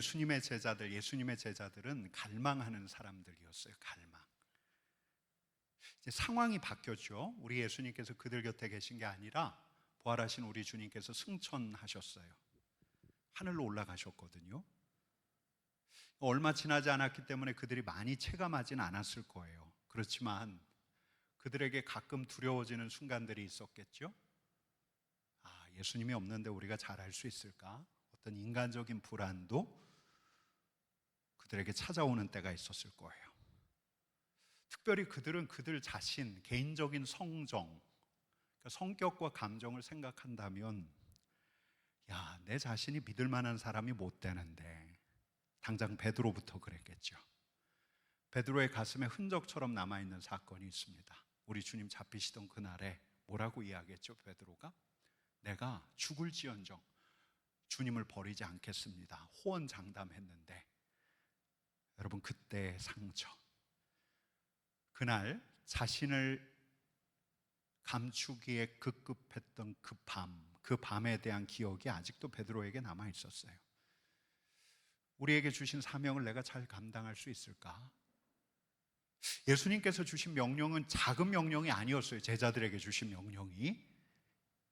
예수님의 제자들은 갈망하는 사람들이었어요. 갈망. 이제 상황이 바뀌었죠. 우리 예수님께서 그들 곁에 계신 게 아니라 부활하신 우리 주님께서 승천하셨어요. 하늘로 올라가셨거든요. 얼마 지나지 않았기 때문에 그들이 많이 체감하진 않았을 거예요. 그렇지만 그들에게 가끔 두려워지는 순간들이 있었겠죠. 예수님이 없는데 우리가 잘할 수 있을까? 어떤 인간적인 불안도 그들에게 찾아오는 때가 있었을 거예요. 특별히 그들은 그들 자신, 개인적인 성정, 성격과 감정을 생각한다면 내 자신이 믿을 만한 사람이 못 되는데, 당장 베드로부터 그랬겠죠. 베드로의 가슴에 흔적처럼 남아있는 사건이 있습니다. 우리 주님 잡히시던 그날에 뭐라고 이야기했죠? 베드로가 내가 죽을지언정 주님을 버리지 않겠습니다 호언장담했는데, 여러분 그때의 상처, 그날 자신을 감추기에 급급했던 그 밤에 대한 기억이 아직도 베드로에게 남아 있었어요. 우리에게 주신 사명을 내가 잘 감당할 수 있을까? 예수님께서 주신 명령은 작은 명령이 아니었어요. 제자들에게 주신 명령이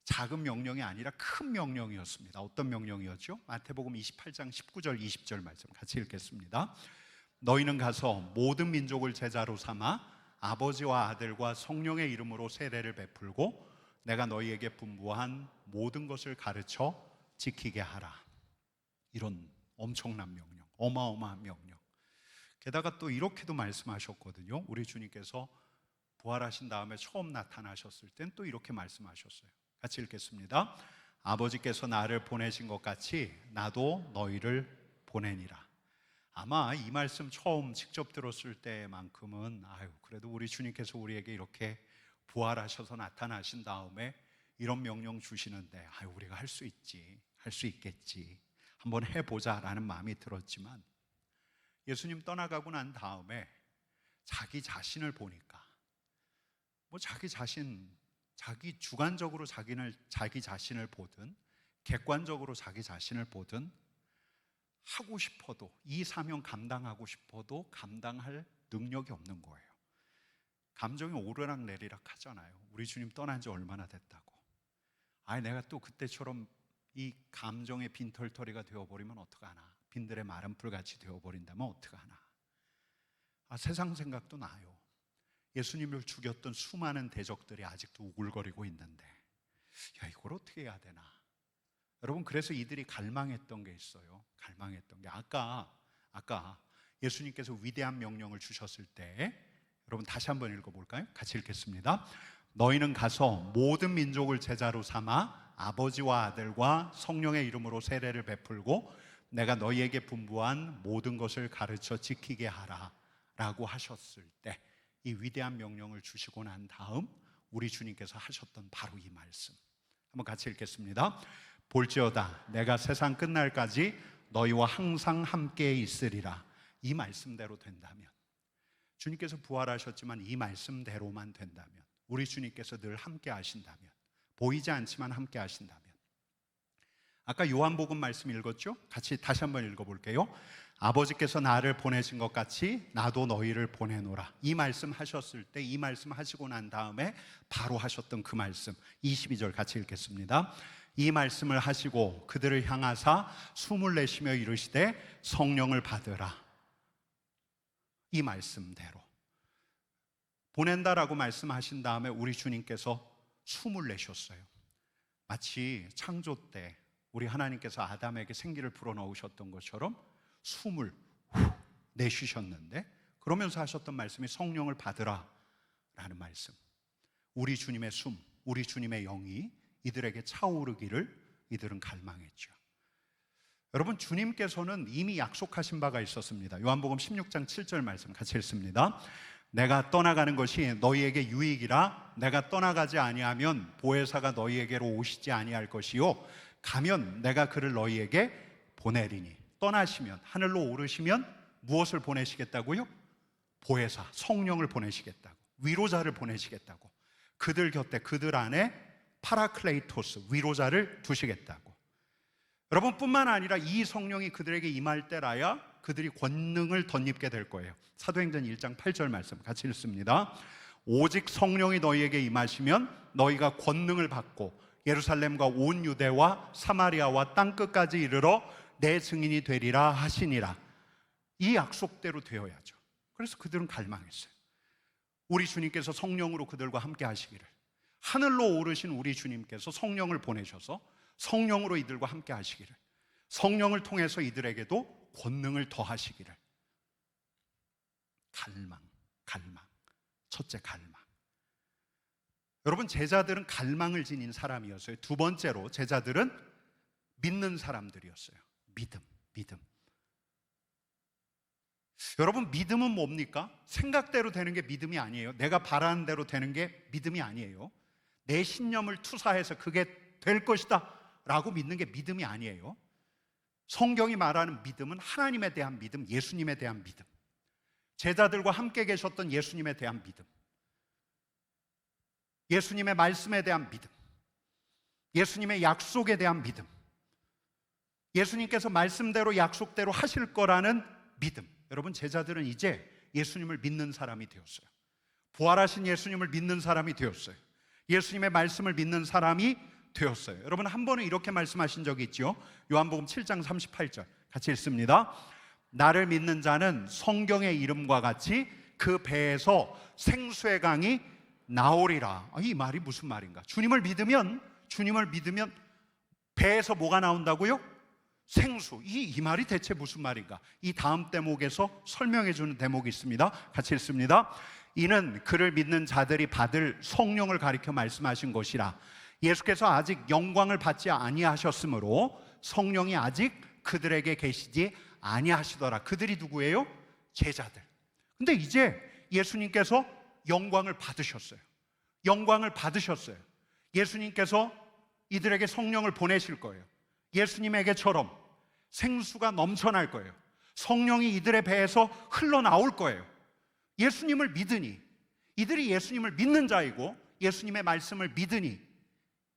작은 명령이 아니라 큰 명령이었습니다. 어떤 명령이었죠? 마태복음 28장 19절 20절 말씀 같이 읽겠습니다. 너희는 가서 모든 민족을 제자로 삼아 아버지와 아들과 성령의 이름으로 세례를 베풀고 내가 너희에게 분부한 모든 것을 가르쳐 지키게 하라. 이런 엄청난 명령, 어마어마한 명령. 게다가 또 이렇게도 말씀하셨거든요. 우리 주님께서 부활하신 다음에 처음 나타나셨을 땐 또 이렇게 말씀하셨어요. 같이 읽겠습니다. 아버지께서 나를 보내신 것 같이 나도 너희를 보내니라. 아마 이 말씀 처음 직접 들었을 때만큼은 그래도 우리 주님께서 우리에게 이렇게 부활하셔서 나타나신 다음에 이런 명령 주시는데 우리가 할 수 있지, 할 수 있겠지, 한번 해보자라는 마음이 들었지만, 예수님 떠나가고 난 다음에 자기 자신을 보니까 자기 주관적으로 자기 자신을 보든 객관적으로 자기 자신을 보든 하고 싶어도, 이 사명 감당하고 싶어도 감당할 능력이 없는 거예요. 감정이 오르락 내리락 하잖아요. 우리 주님 떠난 지 얼마나 됐다고. 내가 또 그때처럼 이 감정의 빈털터리가 되어버리면 어떡하나, 빈들의 마른 풀같이 되어버린다면 어떡하나. 세상 생각도 나요. 예수님을 죽였던 수많은 대적들이 아직도 우글거리고 있는데 이걸 어떻게 해야 되나. 여러분, 그래서 이들이 갈망했던 게 있어요. 갈망했던 게 아까 예수님께서 위대한 명령을 주셨을 때, 여러분 다시 한번 읽어볼까요? 같이 읽겠습니다. 너희는 가서 모든 민족을 제자로 삼아 아버지와 아들과 성령의 이름으로 세례를 베풀고 내가 너희에게 분부한 모든 것을 가르쳐 지키게 하라 라고 하셨을 때, 이 위대한 명령을 주시고 난 다음 우리 주님께서 하셨던 바로 이 말씀 한번 같이 읽겠습니다. 볼지어다 내가 세상 끝날까지 너희와 항상 함께 있으리라. 이 말씀대로 된다면, 주님께서 부활하셨지만 이 말씀대로만 된다면, 우리 주님께서 늘 함께 하신다면, 보이지 않지만 함께 하신다면, 아까 요한복음 말씀 읽었죠? 같이 다시 한번 읽어볼게요. 아버지께서 나를 보내신 것 같이 나도 너희를 보내노라. 이 말씀 하셨을 때, 이 말씀 하시고 난 다음에 바로 하셨던 그 말씀 22절 같이 읽겠습니다. 이 말씀을 하시고 그들을 향하사 숨을 내쉬며 이르시되 성령을 받으라. 이 말씀대로 보낸다라고 말씀하신 다음에 우리 주님께서 숨을 내셨어요. 마치 창조 때 우리 하나님께서 아담에게 생기를 불어넣으셨던 것처럼 숨을 내쉬셨는데, 그러면서 하셨던 말씀이 성령을 받으라 라는 말씀. 우리 주님의 숨, 우리 주님의 영이 이들에게 차오르기를 이들은 갈망했죠. 여러분, 주님께서는 이미 약속하신 바가 있었습니다. 요한복음 16장 7절 말씀 같이 읽습니다. 내가 떠나가는 것이 너희에게 유익이라. 내가 떠나가지 아니하면 보혜사가 너희에게로 오시지 아니할 것이요 가면 내가 그를 너희에게 보내리니. 떠나시면, 하늘로 오르시면 무엇을 보내시겠다고요? 보혜사, 성령을 보내시겠다고, 위로자를 보내시겠다고, 그들 곁에, 그들 안에 파라클레이토스, 위로자를 두시겠다고. 여러분, 뿐만 아니라 이 성령이 그들에게 임할 때라야 그들이 권능을 덧입게 될 거예요. 사도행전 1장 8절 말씀 같이 읽습니다. 오직 성령이 너희에게 임하시면 너희가 권능을 받고 예루살렘과 온 유대와 사마리아와 땅끝까지 이르러 내 증인이 되리라 하시니라. 이 약속대로 되어야죠. 그래서 그들은 갈망했어요. 우리 주님께서 성령으로 그들과 함께 하시기를, 하늘로 오르신 우리 주님께서 성령을 보내셔서 성령으로 이들과 함께 하시기를, 성령을 통해서 이들에게도 권능을 더하시기를. 갈망. 첫째, 갈망. 여러분, 제자들은 갈망을 지닌 사람이었어요. 두 번째로 제자들은 믿는 사람들이었어요. 믿음. 여러분, 믿음은 뭡니까? 생각대로 되는 게 믿음이 아니에요. 내가 바라는 대로 되는 게 믿음이 아니에요. 내 신념을 투사해서 그게 될 것이다 라고 믿는 게 믿음이 아니에요. 성경이 말하는 믿음은 하나님에 대한 믿음, 예수님에 대한 믿음, 제자들과 함께 계셨던 예수님에 대한 믿음, 예수님의 말씀에 대한 믿음, 예수님의 약속에 대한 믿음, 예수님께서 말씀대로 약속대로 하실 거라는 믿음. 여러분, 제자들은 이제 예수님을 믿는 사람이 되었어요. 부활하신 예수님을 믿는 사람이 되었어요. 예수님의 말씀을 믿는 사람이 되었어요. 여러분, 한 번은 이렇게 말씀하신 적이 있죠. 요한복음 7장 38절 같이 읽습니다. 나를 믿는 자는 성경의 이름과 같이 그 배에서 생수의 강이 나오리라. 이 말이 무슨 말인가? 주님을 믿으면 배에서 뭐가 나온다고요? 생수. 이 말이 대체 무슨 말인가? 이 다음 대목에서 설명해 주는 대목이 있습니다. 같이 읽습니다. 이는 그를 믿는 자들이 받을 성령을 가리켜 말씀하신 것이라. 예수께서 아직 영광을 받지 아니하셨으므로 성령이 아직 그들에게 계시지 아니하시더라. 그들이 누구예요? 제자들. 근데 이제 예수님께서 영광을 받으셨어요. 예수님께서 이들에게 성령을 보내실 거예요. 예수님에게처럼 생수가 넘쳐날 거예요. 성령이 이들의 배에서 흘러나올 거예요. 예수님을 믿으니, 이들이 예수님을 믿는 자이고 예수님의 말씀을 믿으니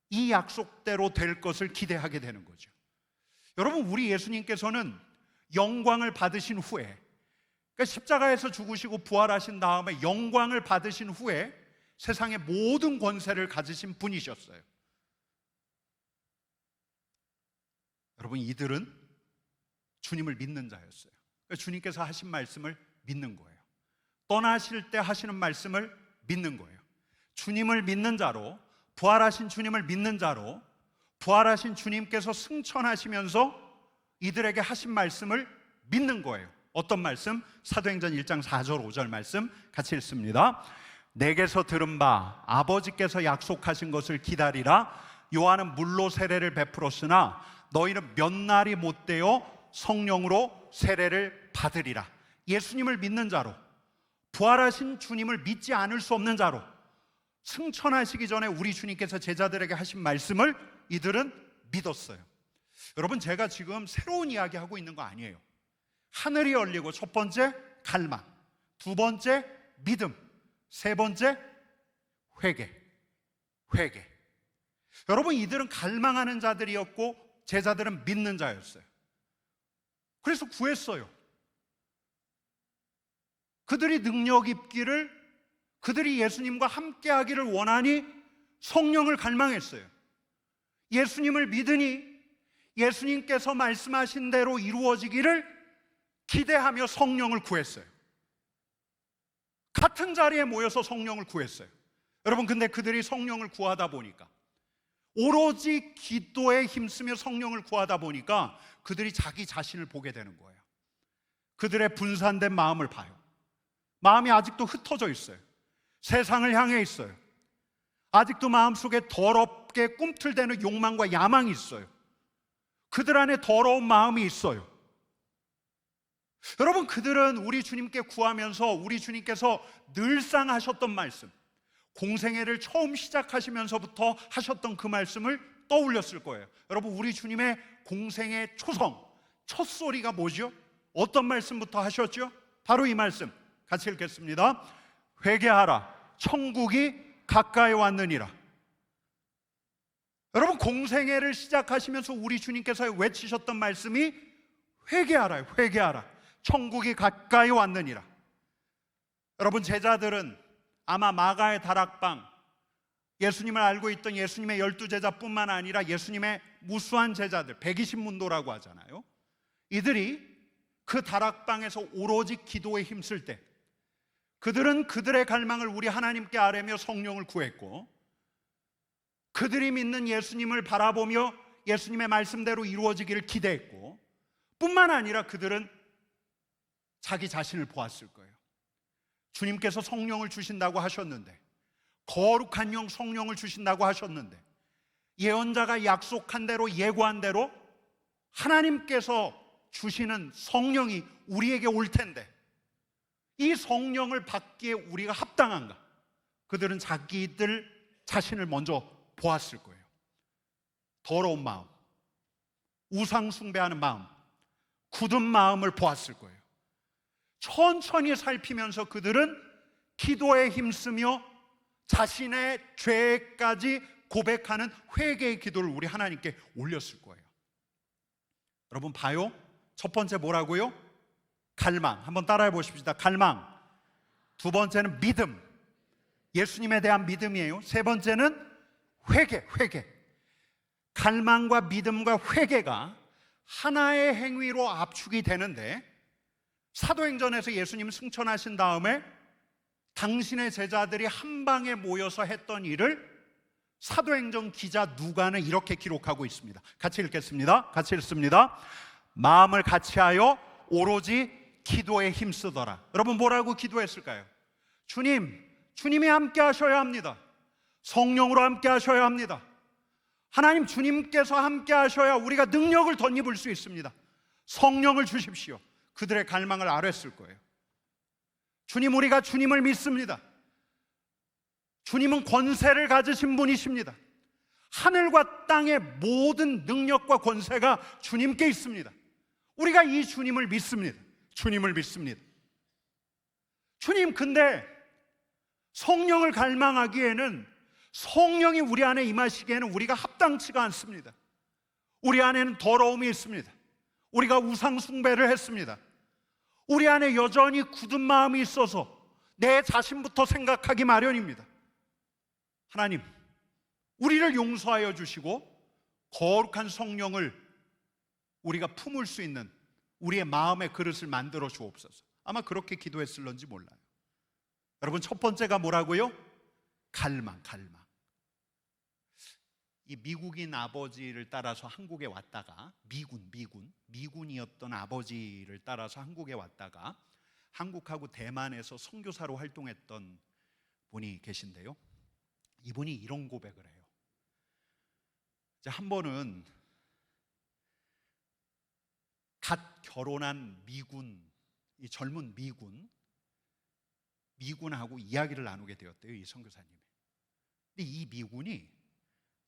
이 약속대로 될 것을 기대하게 되는 거죠. 여러분, 우리 예수님께서는 영광을 받으신 후에, 그러니까 십자가에서 죽으시고 부활하신 다음에 영광을 받으신 후에 세상의 모든 권세를 가지신 분이셨어요. 여러분, 이들은 주님을 믿는 자였어요. 그러니까 주님께서 하신 말씀을 믿는 거예요. 떠나실 때 하시는 말씀을 믿는 거예요. 주님을 믿는 자로, 부활하신 주님을 믿는 자로, 부활하신 주님께서 승천하시면서 이들에게 하신 말씀을 믿는 거예요. 어떤 말씀? 사도행전 1장 4절 5절 말씀 같이 읽습니다. 내게서 들은 바 아버지께서 약속하신 것을 기다리라. 요한은 물로 세례를 베풀었으나 너희는 몇 날이 못되어 성령으로 세례를 받으리라. 예수님을 믿는 자로, 부활하신 주님을 믿지 않을 수 없는 자로, 승천하시기 전에 우리 주님께서 제자들에게 하신 말씀을 이들은 믿었어요. 여러분, 제가 지금 새로운 이야기 하고 있는 거 아니에요. 하늘이 열리고 첫 번째 갈망, 두 번째 믿음, 세 번째 회개. 여러분, 이들은 갈망하는 자들이었고 제자들은 믿는 자였어요. 그래서 구했어요. 그들이 능력 입기를, 그들이 예수님과 함께 하기를 원하니 성령을 갈망했어요. 예수님을 믿으니 예수님께서 말씀하신 대로 이루어지기를 기대하며 성령을 구했어요. 같은 자리에 모여서 성령을 구했어요. 여러분, 근데 그들이 성령을 구하다 보니까, 오로지 기도에 힘쓰며 성령을 구하다 보니까 그들이 자기 자신을 보게 되는 거예요. 그들의 분산된 마음을 봐요. 마음이 아직도 흩어져 있어요. 세상을 향해 있어요. 아직도 마음속에 더럽게 꿈틀대는 욕망과 야망이 있어요. 그들 안에 더러운 마음이 있어요. 여러분, 그들은 우리 주님께 구하면서 우리 주님께서 늘상 하셨던 말씀, 공생애를 처음 시작하시면서부터 하셨던 그 말씀을 떠올렸을 거예요. 여러분, 우리 주님의 공생애 초성, 첫 소리가 뭐죠? 어떤 말씀부터 하셨죠? 바로 이 말씀 같이 읽겠습니다. 회개하라, 천국이 가까이 왔느니라. 여러분, 공생애를 시작하시면서 우리 주님께서 외치셨던 말씀이 회개하라, 회개하라. 천국이 가까이 왔느니라. 여러분, 제자들은 아마 마가의 다락방, 예수님을 알고 있던 예수님의 12제자뿐만 아니라 예수님의 무수한 제자들, 120문도라고 하잖아요. 이들이 그 다락방에서 오로지 기도에 힘쓸 때 그들은 그들의 갈망을 우리 하나님께 아뢰며 성령을 구했고, 그들이 믿는 예수님을 바라보며 예수님의 말씀대로 이루어지기를 기대했고, 뿐만 아니라 그들은 자기 자신을 보았을 거예요. 주님께서 성령을 주신다고 하셨는데, 거룩한 영 성령을 주신다고 하셨는데, 예언자가 약속한 대로, 예고한 대로 하나님께서 주시는 성령이 우리에게 올 텐데 이 성령을 받기에 우리가 합당한가? 그들은 자기들 자신을 먼저 보았을 거예요. 더러운 마음, 우상 숭배하는 마음, 굳은 마음을 보았을 거예요. 천천히 살피면서 그들은 기도에 힘쓰며 자신의 죄까지 고백하는 회개의 기도를 우리 하나님께 올렸을 거예요. 여러분 봐요. 첫 번째 뭐라고요? 갈망. 한번 따라해 보십시다. 갈망. 두 번째는 믿음, 예수님에 대한 믿음이에요. 세 번째는 회개. 갈망과 믿음과 회개가 하나의 행위로 압축이 되는데, 사도행전에서 예수님 승천하신 다음에 당신의 제자들이 한 방에 모여서 했던 일을 사도행전 기자 누가는 이렇게 기록하고 있습니다. 같이 읽겠습니다. 같이 읽습니다. 마음을 같이하여 오로지 기도에 힘쓰더라. 여러분, 뭐라고 기도했을까요? 주님이 함께 하셔야 합니다. 성령으로 함께 하셔야 합니다. 하나님, 주님께서 함께 하셔야 우리가 능력을 덧입을 수 있습니다. 성령을 주십시오. 그들의 갈망을 아뢰었을 거예요. 주님, 우리가 주님을 믿습니다. 주님은 권세를 가지신 분이십니다. 하늘과 땅의 모든 능력과 권세가 주님께 있습니다. 우리가 이 주님을 믿습니다. 주님을 믿습니다. 주님, 근데 성령을 갈망하기에는, 성령이 우리 안에 임하시기에는 우리가 합당치가 않습니다. 우리 안에는 더러움이 있습니다. 우리가 우상 숭배를 했습니다. 우리 안에 여전히 굳은 마음이 있어서 내 자신부터 생각하기 마련입니다. 하나님, 우리를 용서하여 주시고 거룩한 성령을 우리가 품을 수 있는 우리의 마음의 그릇을 만들어 주옵소서. 아마 그렇게 기도했을런지 몰라요. 여러분, 첫 번째가 뭐라고요? 갈망. 이 미국인 아버지를 따라서 한국에 왔다가, 미군이었던 아버지를 따라서 한국에 왔다가 한국하고 대만에서 선교사로 활동했던 분이 계신데요, 이분이 이런 고백을 해요. 한 번은 갓 결혼한 이 젊은 미군하고 이야기를 나누게 되었대요, 이 선교사님이. 근데 이 미군이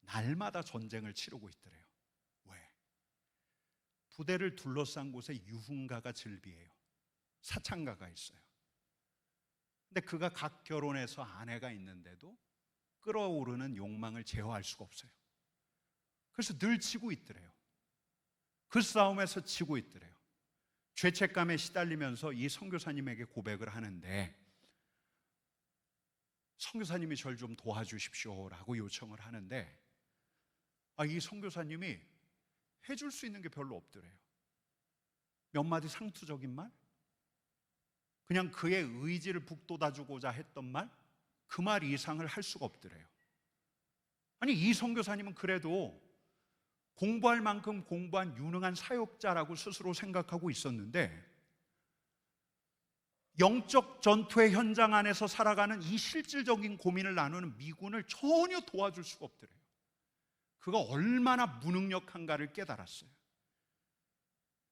날마다 전쟁을 치르고 있더래요. 왜? 부대를 둘러싼 곳에 유흥가가 즐비해요. 사창가가 있어요. 근데 그가 갓 결혼해서 아내가 있는데도 끓어오르는 욕망을 제어할 수가 없어요. 그래서 늘 치고 있더래요. 그 싸움에서 치고 있더래요. 죄책감에 시달리면서 이 선교사님에게 고백을 하는데, 선교사님이 저를 좀 도와주십시오라고 요청을 하는데, 이 선교사님이 해줄 수 있는 게 별로 없더래요. 몇 마디 상투적인 말, 그냥 그의 의지를 북돋아주고자 했던 말, 그 말 이상을 할 수가 없더래요. 아니, 이 선교사님은 그래도 공부할 만큼 공부한 유능한 사역자라고 스스로 생각하고 있었는데, 영적 전투의 현장 안에서 살아가는 이 실질적인 고민을 나누는 미군을 전혀 도와줄 수가 없더래요. 그가 얼마나 무능력한가를 깨달았어요.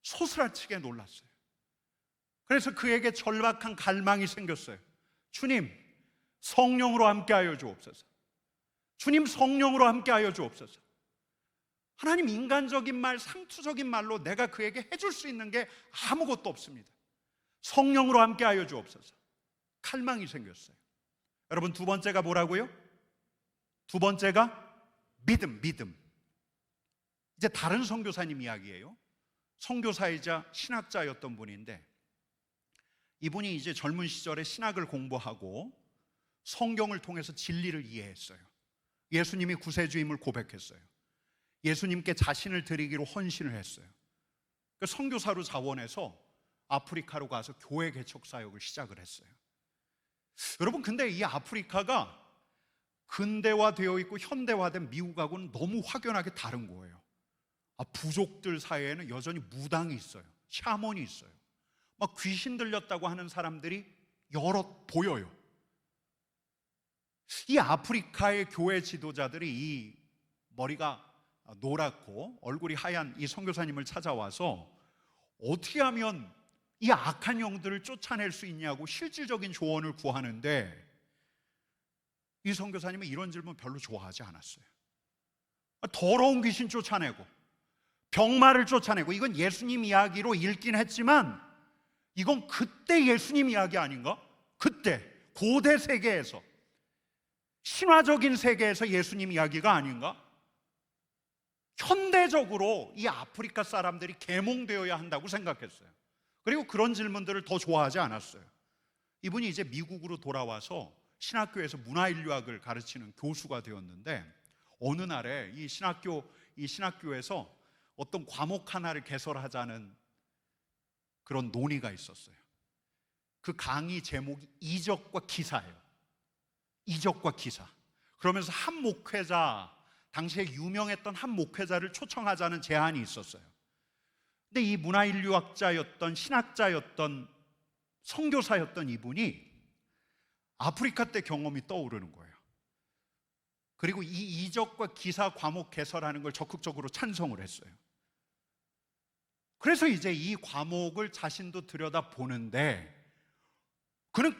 소스라치게 놀랐어요. 그래서 그에게 절박한 갈망이 생겼어요. 주님, 성령으로 함께하여 주옵소서. 주님, 성령으로 함께하여 주옵소서. 하나님, 인간적인 말, 상투적인 말로 내가 그에게 해줄 수 있는 게 아무것도 없습니다. 성령으로 함께하여 주옵소서. 갈망이 생겼어요. 여러분, 두 번째가 뭐라고요? 두 번째가 믿음. 이제 다른 선교사님 이야기예요. 선교사이자 신학자였던 분인데, 이분이 이제 젊은 시절에 신학을 공부하고 성경을 통해서 진리를 이해했어요. 예수님이 구세주임을 고백했어요. 예수님께 자신을 드리기로 헌신을 했어요. 그 선교사로 자원해서 아프리카로 가서 교회 개척 사역을 시작을 했어요. 여러분, 근데 이 아프리카가 근대화되어 있고 현대화된 미국하고는 너무 확연하게 다른 거예요. 부족들 사이에는 여전히 무당이 있어요. 샤먼이 있어요. 막 귀신 들렸다고 하는 사람들이 여럿 보여요. 이 아프리카의 교회 지도자들이 이 머리가 노랗고 얼굴이 하얀 이 선교사님을 찾아와서 어떻게 하면 이 악한 영들을 쫓아낼 수 있냐고 실질적인 조언을 구하는데, 이 선교사님은 이런 질문 별로 좋아하지 않았어요. 더러운 귀신 쫓아내고 병마를 쫓아내고, 이건 예수님 이야기로 읽긴 했지만 이건 그때 예수님 이야기 아닌가? 그때 고대 세계에서, 신화적인 세계에서 예수님 이야기가 아닌가? 현대적으로 이 아프리카 사람들이 계몽되어야 한다고 생각했어요. 그리고 그런 질문들을 더 좋아하지 않았어요. 이분이 이제 미국으로 돌아와서 신학교에서 문화인류학을 가르치는 교수가 되었는데, 어느 날에 이 신학교에서 어떤 과목 하나를 개설하자는 그런 논의가 있었어요. 그 강의 제목이 이적과 기사예요. 이적과 기사. 그러면서 한 목회자, 당시에 유명했던 한 목회자를 초청하자는 제안이 있었어요. 근데 이 문화인류학자였던, 신학자였던, 선교사였던 이분이 아프리카 때 경험이 떠오르는 거예요. 그리고 이 이적과 기사 과목 개설하는 걸 적극적으로 찬성을 했어요. 그래서 이제 이 과목을 자신도 들여다보는데, 그는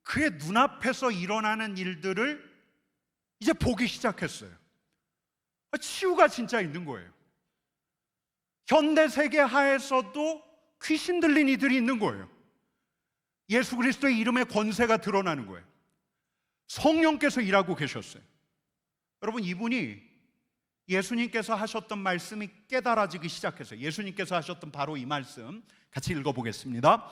그의 눈앞에서 일어나는 일들을 이제 보기 시작했어요. 치유가 진짜 있는 거예요. 현대 세계 하에서도 귀신 들린 이들이 있는 거예요. 예수 그리스도의 이름의 권세가 드러나는 거예요. 성령께서 일하고 계셨어요. 여러분, 이분이 예수님께서 하셨던 말씀이 깨달아지기 시작했어요. 예수님께서 하셨던 바로 이 말씀 같이 읽어보겠습니다.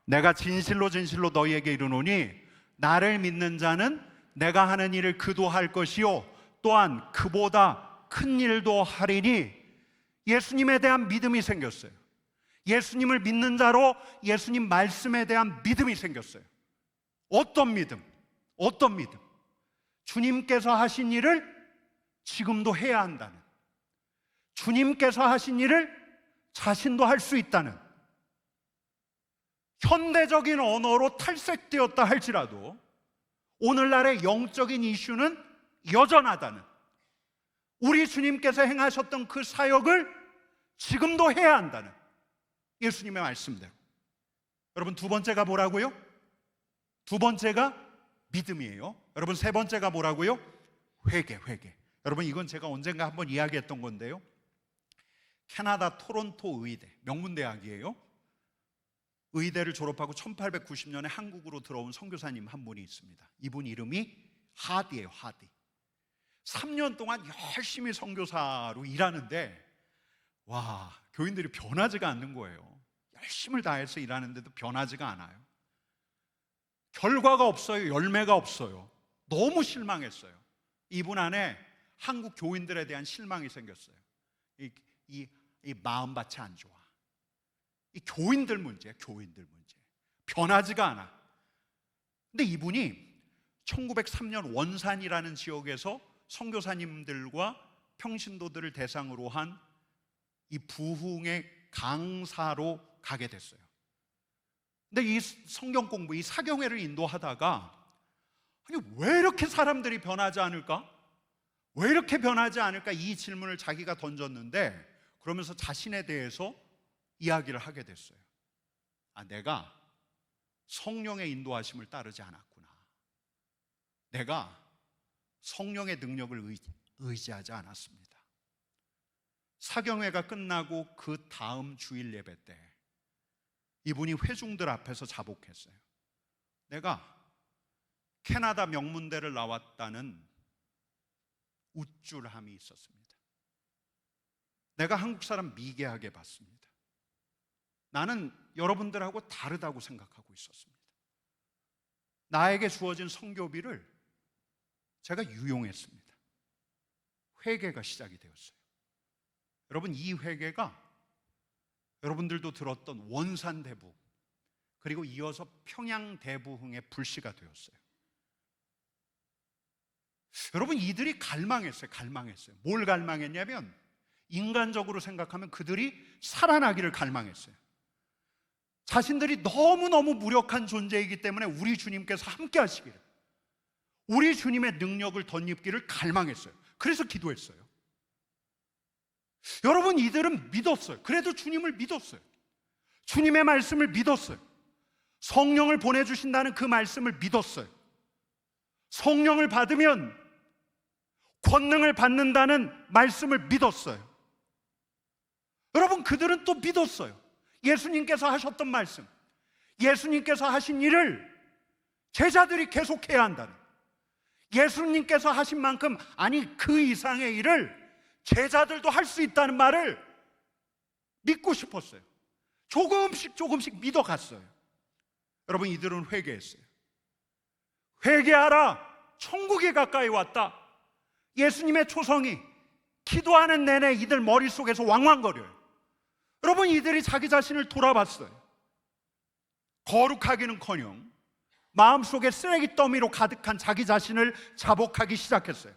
내가 진실로 진실로 너희에게 이르노니 나를 믿는 자는 내가 하는 일을 그도 할 것이요 또한 그보다 큰 일도 하리니. 예수님에 대한 믿음이 생겼어요. 예수님을 믿는 자로 예수님 말씀에 대한 믿음이 생겼어요. 어떤 믿음? 어떤 믿음? 주님께서 하신 일을 지금도 해야 한다는, 주님께서 하신 일을 자신도 할 수 있다는, 현대적인 언어로 탈색되었다 할지라도 오늘날의 영적인 이슈는 여전하다는, 우리 주님께서 행하셨던 그 사역을 지금도 해야 한다는 예수님의 말씀대로. 여러분, 두 번째가 뭐라고요? 두 번째가 믿음이에요. 여러분, 세 번째가 뭐라고요? 회개. 여러분, 이건 제가 언젠가 한번 이야기했던 건데요, 캐나다 토론토 의대, 명문대학이에요. 의대를 졸업하고 1890년에 한국으로 들어온 선교사님 한 분이 있습니다. 이분 이름이 하디예요. 하디. 3년 동안 열심히 선교사로 일하는데, 와, 교인들이 변하지가 않는 거예요. 열심을 다해서 일하는데도 변하지가 않아요. 결과가 없어요. 열매가 없어요. 너무 실망했어요. 이분 안에 한국 교인들에 대한 실망이 생겼어요. 이 마음밭이 안 좋아. 이 교인들 문제. 변하지가 않아. 근데 이분이 1903년 원산이라는 지역에서 선교사님들과 평신도들을 대상으로 한 이 부흥의 강사로 가게 됐어요. 근데 이 성경 공부, 이 사경회를 인도하다가, 아니, 왜 이렇게 사람들이 변하지 않을까? 왜 이렇게 변하지 않을까? 이 질문을 자기가 던졌는데, 그러면서 자신에 대해서 이야기를 하게 됐어요. 내가 성령의 인도하심을 따르지 않았구나. 내가 성령의 능력을 의지하지 않았습니다. 사경회가 끝나고 그 다음 주일 예배 때 이분이 회중들 앞에서 자복했어요. 내가 캐나다 명문대를 나왔다는 우쭐함이 있었습니다. 내가 한국 사람 미개하게 봤습니다. 나는 여러분들하고 다르다고 생각하고 있었습니다. 나에게 주어진 성교비를 제가 유용했습니다. 회개가 시작이 되었어요. 여러분, 이 회개가 여러분들도 들었던 원산대부, 그리고 이어서 평양대부흥의 불씨가 되었어요. 여러분, 이들이 갈망했어요. 뭘 갈망했냐면, 인간적으로 생각하면 그들이 살아나기를 갈망했어요. 자신들이 너무너무 무력한 존재이기 때문에 우리 주님께서 함께 하시기를, 우리 주님의 능력을 덧입기를 갈망했어요. 그래서 기도했어요. 여러분, 이들은 믿었어요. 그래도 주님을 믿었어요. 주님의 말씀을 믿었어요. 성령을 보내주신다는 그 말씀을 믿었어요. 성령을 받으면 권능을 받는다는 말씀을 믿었어요. 여러분, 그들은 또 믿었어요. 예수님께서 하셨던 말씀, 예수님께서 하신 일을 제자들이 계속해야 한다는, 예수님께서 하신 만큼, 아니 그 이상의 일을 제자들도 할 수 있다는 말을 믿고 싶었어요. 조금씩 믿어갔어요. 여러분, 이들은 회개했어요. 회개하라, 천국이 가까이 왔다. 예수님의 초성이 기도하는 내내 이들 머릿속에서 왕왕거려요. 여러분, 이들이 자기 자신을 돌아봤어요. 거룩하기는커녕 마음속에 쓰레기 더미로 가득한 자기 자신을 자복하기 시작했어요.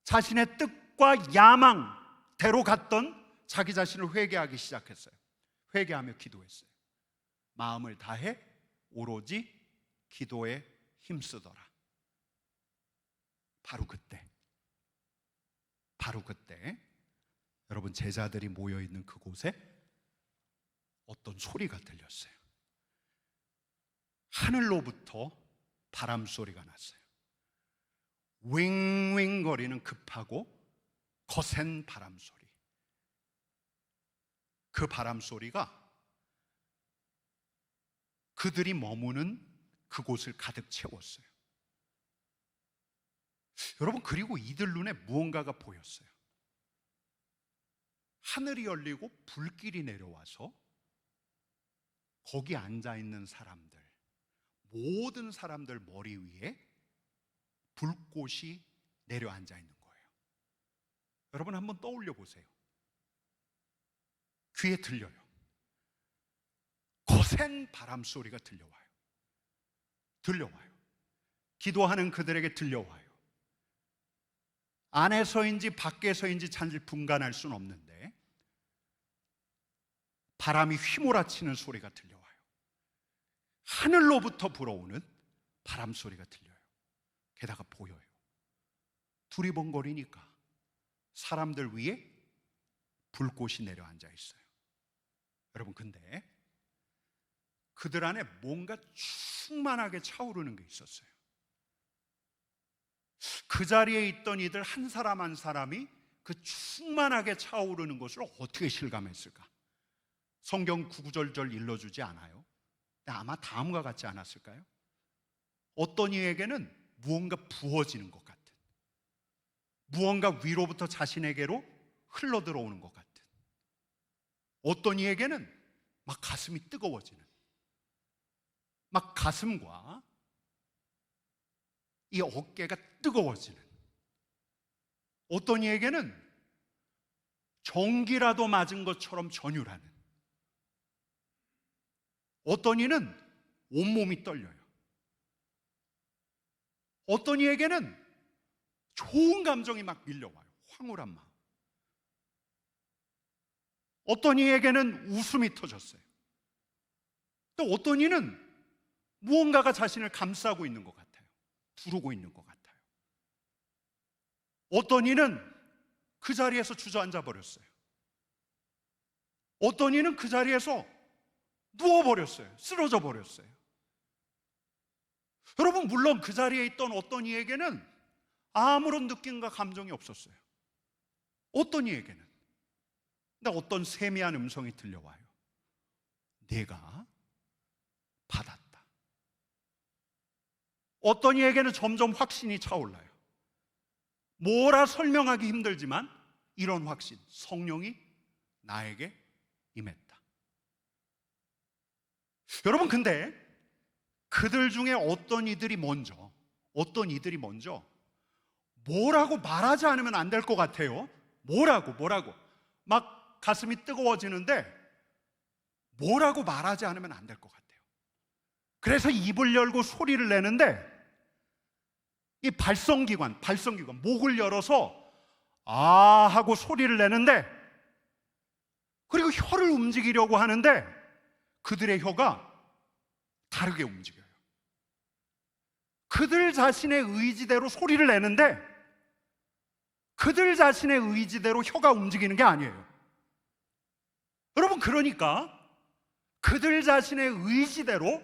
자신의 뜻과 야망대로 갔던 자기 자신을 회개하기 시작했어요. 회개하며 기도했어요. 마음을 다해 오로지 기도에 힘쓰더라. 바로 그때 여러분, 제자들이 모여있는 그곳에 어떤 소리가 들렸어요. 하늘로부터 바람 소리가 났어요. 윙윙거리는 급하고 거센 바람 소리. 그 바람 소리가 그들이 머무는 그곳을 가득 채웠어요. 여러분, 그리고 이들 눈에 무언가가 보였어요. 하늘이 열리고 불길이 내려와서 거기 앉아있는 사람들, 모든 사람들 머리 위에 불꽃이 내려앉아 있는 거예요. 여러분, 한번 떠올려 보세요. 귀에 들려요. 거센 바람 소리가 들려와요. 기도하는 그들에게 들려와요. 안에서인지 밖에서인지 잘 분간할 수는 없는데 바람이 휘몰아치는 소리가 들려와요. 하늘로부터 불어오는 바람 소리가 들려요. 게다가 보여요. 두리번거리니까 사람들 위에 불꽃이 내려앉아 있어요. 여러분, 근데 그들 안에 뭔가 충만하게 차오르는 게 있었어요. 그 자리에 있던 이들 한 사람 한 사람이 그 충만하게 차오르는 것을 어떻게 실감했을까? 성경 구구절절 일러주지 않아요. 근데 아마 다음과 같지 않았을까요? 어떤 이에게는 무언가 부어지는 것 같은, 무언가 위로부터 자신에게로 흘러들어오는 것 같은, 어떤 이에게는 막 가슴이 뜨거워지는, 막 가슴과 이 어깨가 뜨거워지는, 어떤 이에게는 전기라도 맞은 것처럼 전율하는, 어떤 이는 온몸이 떨려요. 어떤 이에게는 좋은 감정이 막 밀려와요. 황홀한 마음. 어떤 이에게는 웃음이 터졌어요. 또 어떤 이는 무언가가 자신을 감싸고 있는 것 같아요. 부르고 있는 것 같아요. 어떤 이는 그 자리에서 주저앉아 버렸어요. 어떤 이는 그 자리에서 누워버렸어요. 쓰러져 버렸어요. 여러분, 물론 그 자리에 있던 어떤 이에게는 아무런 느낌과 감정이 없었어요. 어떤 이에게는. 근데 어떤 세미한 음성이 들려와요. 내가 받았다. 어떤 이에게는 점점 확신이 차올라요. 뭐라 설명하기 힘들지만 이런 확신, 성령이 나에게 임했다. 여러분, 근데 그들 중에 어떤 이들이 먼저 뭐라고 말하지 않으면 안 될 것 같아요. 뭐라고 막 가슴이 뜨거워지는데 뭐라고 말하지 않으면 안 될 것 같아요. 그래서 입을 열고 소리를 내는데 이 발성기관 목을 열어서 아 하고 소리를 내는데, 그리고 혀를 움직이려고 하는데 그들의 혀가 다르게 움직여요. 그들 자신의 의지대로 소리를 내는데 그들 자신의 의지대로 혀가 움직이는 게 아니에요. 여러분, 그러니까 그들 자신의 의지대로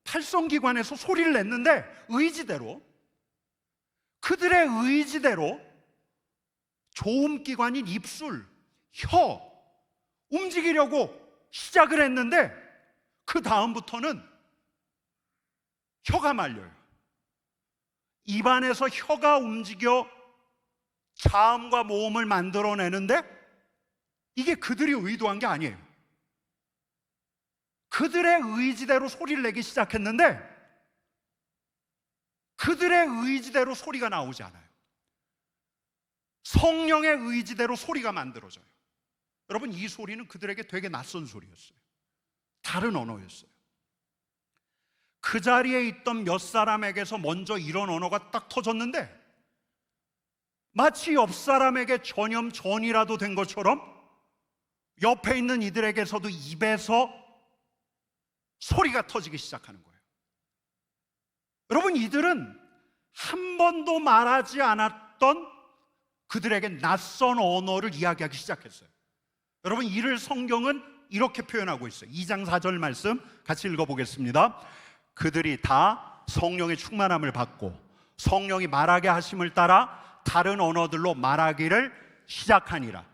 팔성기관에서 소리를 냈는데 그들의 의지대로 조음기관인 입술, 혀 움직이려고 시작을 했는데 그 다음부터는 혀가 말려요. 입안에서 혀가 움직여 자음과 모음을 만들어내는데 이게 그들이 의도한 게 아니에요. 그들의 의지대로 소리를 내기 시작했는데 그들의 의지대로 소리가 나오지 않아요. 성령의 의지대로 소리가 만들어져요. 여러분, 이 소리는 그들에게 되게 낯선 소리였어요. 다른 언어였어요. 그 자리에 있던 몇 사람에게서 먼저 이런 언어가 딱 터졌는데 마치 옆 사람에게 전염전이라도 된 것처럼 옆에 있는 이들에게서도 입에서 소리가 터지기 시작하는 거예요. 여러분, 이들은 한 번도 말하지 않았던 그들에게 낯선 언어를 이야기하기 시작했어요. 여러분, 이를 성경은 이렇게 표현하고 있어요. 2장 4절 말씀 같이 읽어보겠습니다. 그들이 다 성령의 충만함을 받고 성령이 말하게 하심을 따라 다른 언어들로 말하기를 시작하니라.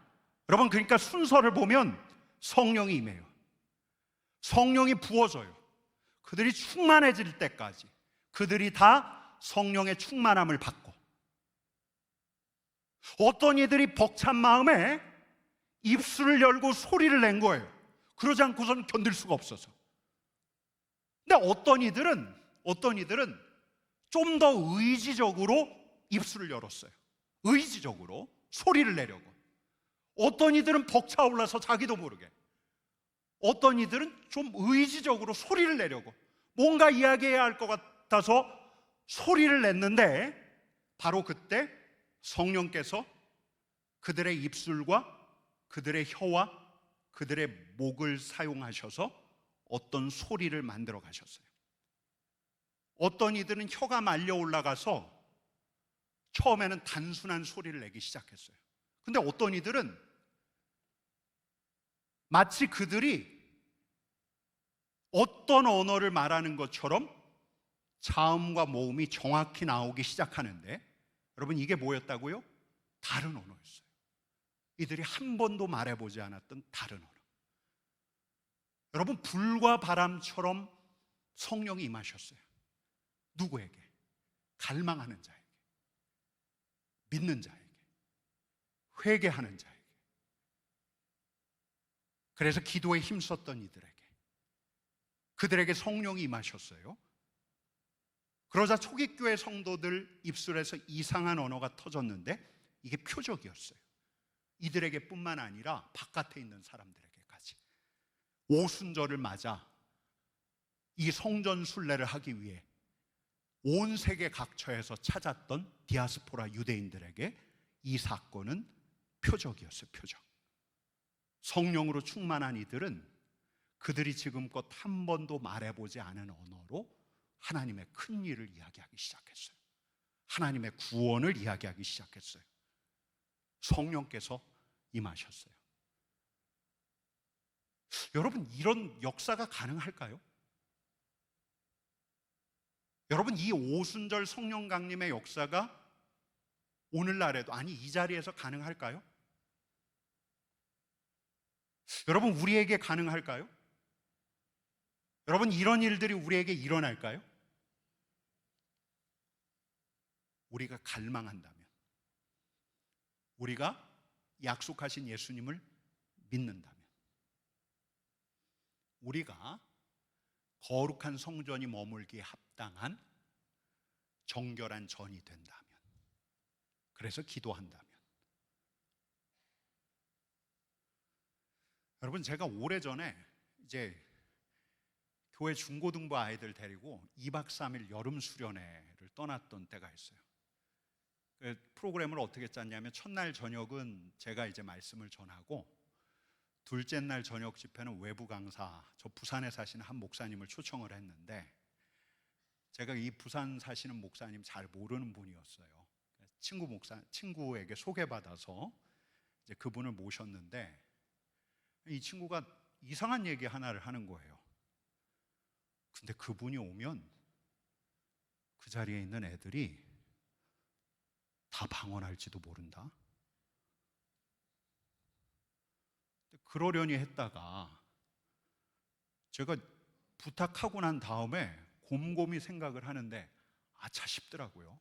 여러분, 그러니까 순서를 보면 성령이 임해요. 성령이 부어져요. 그들이 충만해질 때까지 그들이 다 성령의 충만함을 받고, 어떤 이들이 벅찬 마음에 입술을 열고 소리를 낸 거예요. 그러지 않고서는 견딜 수가 없어서. 근데 어떤 이들은 좀 더 의지적으로 입술을 열었어요. 의지적으로 소리를 내려고. 어떤 이들은 벅차올라서 자기도 모르게, 어떤 이들은 좀 의지적으로 소리를 내려고 뭔가 이야기해야 할 것 같아서 소리를 냈는데 바로 그때 성령께서 그들의 입술과 그들의 혀와 그들의 목을 사용하셔서 어떤 소리를 만들어 가셨어요. 어떤 이들은 혀가 말려 올라가서 처음에는 단순한 소리를 내기 시작했어요. 근데 어떤 이들은 마치 그들이 어떤 언어를 말하는 것처럼 자음과 모음이 정확히 나오기 시작하는데, 여러분, 이게 뭐였다고요? 다른 언어였어요. 이들이 한 번도 말해보지 않았던 다른 언어. 여러분, 불과 바람처럼 성령이 임하셨어요. 누구에게? 갈망하는 자에게, 믿는 자에게, 회개하는 자에게. 그래서 기도에 힘썼던 이들에게, 그들에게 성령이 임하셨어요. 그러자 초기교회 성도들 입술에서 이상한 언어가 터졌는데 이게 표적이었어요. 이들에게 뿐만 아니라 바깥에 있는 사람들에게까지. 오순절을 맞아 이 성전 순례를 하기 위해 온 세계 각처에서 찾았던 디아스포라 유대인들에게 이 사건은 표적이었어요. 표적. 성령으로 충만한 이들은 그들이 지금껏 한 번도 말해보지 않은 언어로 하나님의 큰 일을 이야기하기 시작했어요. 하나님의 구원을 이야기하기 시작했어요. 성령께서 임하셨어요. 여러분, 이런 역사가 가능할까요? 여러분, 이 오순절 성령 강림의 역사가 오늘날에도, 아니 이 자리에서 가능할까요? 여러분, 우리에게 가능할까요? 여러분, 이런 일들이 우리에게 일어날까요? 우리가 갈망한다면, 우리가 약속하신 예수님을 믿는다면, 우리가 거룩한 성전이 머물기에 합당한 정결한 전이 된다면, 그래서 기도한다면. 여러분, 제가 오래전에 이제 교회 중고등부 아이들 데리고 2박 3일 여름 수련회를 떠났던 때가 있어요. 그 프로그램을 어떻게 짰냐면, 첫날 저녁은 제가 이제 말씀을 전하고, 둘째 날 저녁 집회는 외부 강사, 저 부산에 사시는 한 목사님을 초청을 했는데, 제가 이 부산 사시는 목사님 잘 모르는 분이었어요. 친구에게 소개받아서 이제 그분을 모셨는데, 이 친구가 이상한 얘기 하나를 하는 거예요. 근데 그분이 오면 그 자리에 있는 애들이 다 방언할지도 모른다. 그러려니 했다가 제가 부탁하고 난 다음에 곰곰이 생각을 하는데 아차 싶더라고요.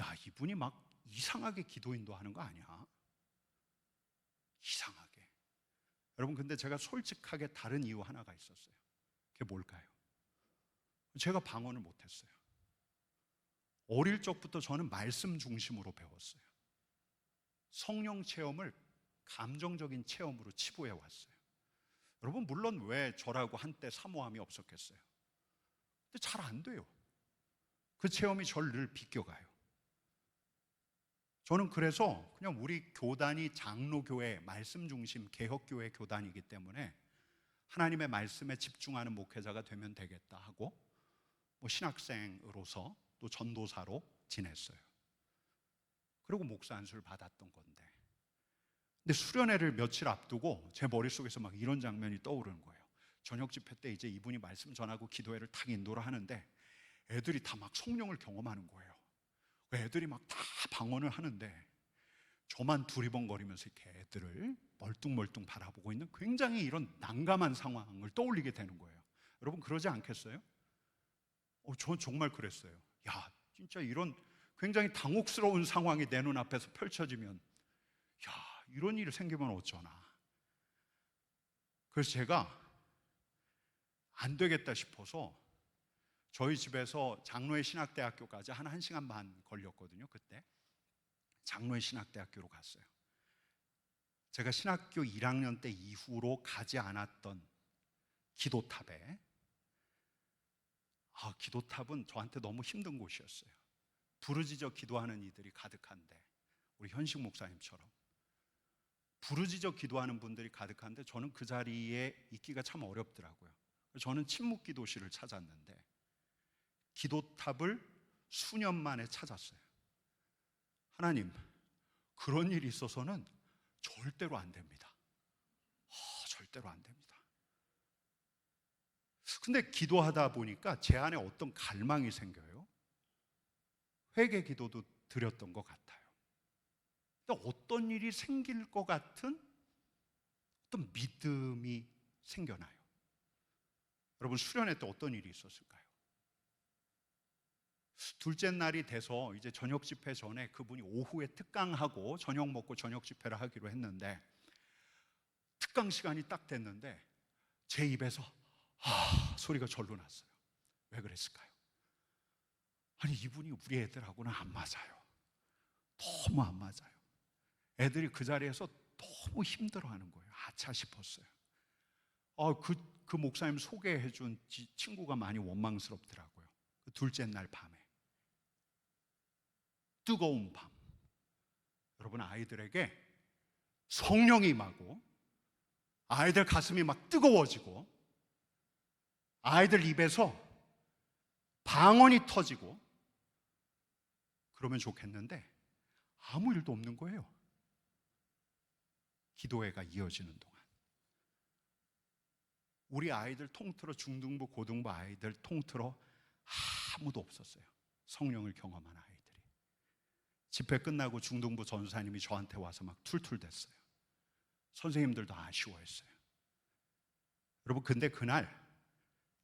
야, 이분이 막 이상하게 기도 인도하는 거 아니야? 이상하게. 여러분, 근데 제가 솔직하게 다른 이유 하나가 있었어요. 그게 뭘까요? 제가 방언을 못했어요. 어릴 적부터 저는 말씀 중심으로 배웠어요. 성령 체험을 감정적인 체험으로 치부해 왔어요. 여러분, 물론 왜 저라고 한때 사모함이 없었겠어요? 근데 잘 안 돼요. 그 체험이 저를 늘 비껴가요. 저는 그래서 그냥 우리 교단이 장로교회, 말씀 중심 개혁교회 교단이기 때문에 하나님의 말씀에 집중하는 목회자가 되면 되겠다 하고, 신학생으로서 또 전도사로 지냈어요. 그리고 목사 안수를 받았던 건데, 근데 수련회를 며칠 앞두고 제 머릿속에서 막 이런 장면이 떠오르는 거예요. 저녁 집회 때 이제 이분이 말씀 전하고 기도회를 탁 인도를 하는데 애들이 다 막 성령을 경험하는 거예요. 애들이 막 다 방언을 하는데 저만 두리번거리면서 이렇게 애들을 멀뚱멀뚱 바라보고 있는 굉장히 이런 난감한 상황을 떠올리게 되는 거예요. 여러분, 그러지 않겠어요? 전 정말 그랬어요. 야, 진짜 이런 굉장히 당혹스러운 상황이 내 눈앞에서 펼쳐지면, 야, 이런 일이 생기면 어쩌나. 그래서 제가 안 되겠다 싶어서 저희 집에서 장로의 신학대학교까지 한 1시간 반 걸렸거든요. 그때 장로의 신학대학교로 갔어요. 제가 신학교 1학년 때 이후로 가지 않았던 기도탑에, 기도탑은 저한테 너무 힘든 곳이었어요. 부르짖어 기도하는 이들이 가득한데, 우리 현식 목사님처럼 부르짖어 기도하는 분들이 가득한데 저는 그 자리에 있기가 참 어렵더라고요. 저는 침묵 기도실을 찾았는데 기도탑을 수년 만에 찾았어요. 하나님, 그런 일이 있어서는 절대로 안 됩니다. 절대로 안 됩니다. 근데 기도하다 보니까 제 안에 어떤 갈망이 생겨요. 회개 기도도 드렸던 것 같아요. 근데 어떤 일이 생길 것 같은 어떤 믿음이 생겨나요. 여러분, 수련회 때 어떤 일이 있었을까요? 둘째 날이 돼서 이제 저녁 집회 전에 그분이 오후에 특강하고 저녁 먹고 저녁 집회를 하기로 했는데, 특강 시간이 딱 됐는데 제 입에서 소리가 절로 났어요. 왜 그랬을까요? 아니, 이분이 우리 애들하고는 안 맞아요. 너무 안 맞아요. 애들이 그 자리에서 너무 힘들어하는 거예요. 아차 싶었어요. 그 목사님 소개해준 친구가 많이 원망스럽더라고요. 그 둘째 날 밤에, 뜨거운 밤, 여러분, 아이들에게 성령이 임하고 아이들 가슴이 막 뜨거워지고 아이들 입에서 방언이 터지고 그러면 좋겠는데 아무 일도 없는 거예요. 기도회가 이어지는 동안 우리 아이들 통틀어, 중등부 고등부 아이들 통틀어 아무도 없었어요. 성령을 경험한 아이들이. 집회 끝나고 중등부 전사님이 저한테 와서 막 툴툴댔어요. 선생님들도 아쉬워했어요. 여러분, 근데 그날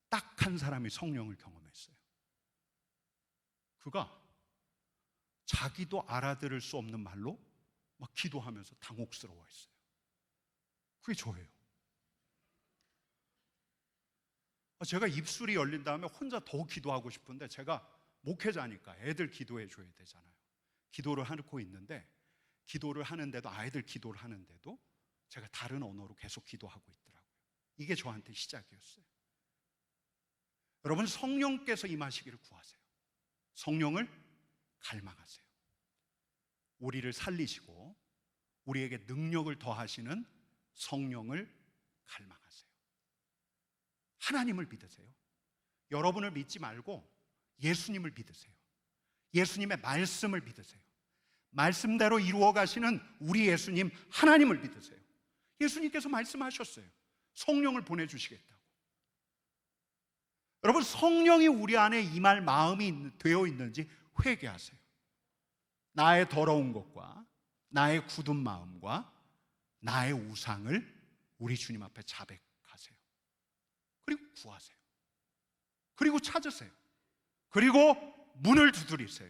딱 한 사람이 성령을 경험했어요. 그가 자기도 알아들을 수 없는 말로 막 기도하면서 당혹스러워했어요. 그게 저예요. 제가 입술이 열린 다음에 혼자 더 기도하고 싶은데, 제가 목회자니까 애들 기도해 줘야 되잖아요. 기도를 하고 있는데, 기도를 하는데도, 아이들 기도를 하는데도 제가 다른 언어로 계속 기도하고 있더라고요. 이게 저한테 시작이었어요. 여러분, 성령께서 임하시기를 구하세요. 성령을 갈망하세요. 우리를 살리시고 우리에게 능력을 더하시는 성령을 갈망하세요. 하나님을 믿으세요. 여러분을 믿지 말고 예수님을 믿으세요. 예수님의 말씀을 믿으세요. 말씀대로 이루어 가시는 우리 예수님 하나님을 믿으세요. 예수님께서 말씀하셨어요. 성령을 보내주시겠다고. 여러분, 성령이 우리 안에 임할 마음이 되어 있는지 회개하세요. 나의 더러운 것과 나의 굳은 마음과 나의 우상을 우리 주님 앞에 자백하세요. 그리고 구하세요. 그리고 찾으세요. 그리고 문을 두드리세요.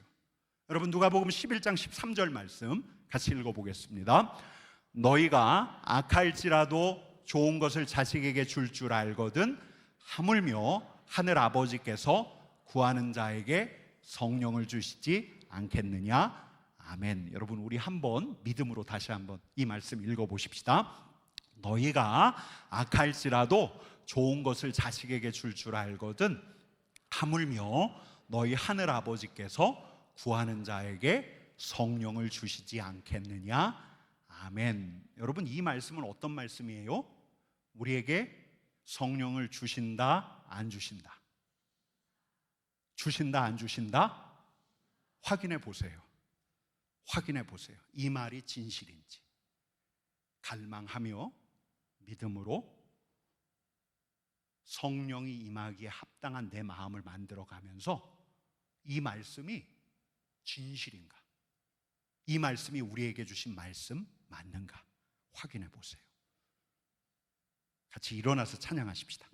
여러분, 누가복음 11장 13절 말씀 같이 읽어보겠습니다. 너희가 악할지라도 좋은 것을 자식에게 줄 줄 알거든 하물며 하늘 아버지께서 구하는 자에게 성령을 주시지 않겠느냐. 아멘. 여러분, 우리 한번 믿음으로 다시 한번 이 말씀 읽어보십시다. 너희가 악할지라도 좋은 것을 자식에게 줄 줄 알거든 하물며 너희 하늘 아버지께서 구하는 자에게 성령을 주시지 않겠느냐. 아멘. 여러분, 이 말씀은 어떤 말씀이에요? 우리에게 성령을 주신다, 안 주신다? 주신다, 안 주신다? 확인해 보세요. 확인해 보세요. 이 말이 진실인지. 갈망하며 믿음으로 성령이 임하기에 합당한 내 마음을 만들어가면서 이 말씀이 진실인가? 이 말씀이 우리에게 주신 말씀 맞는가? 확인해 보세요. 같이 일어나서 찬양하십시다.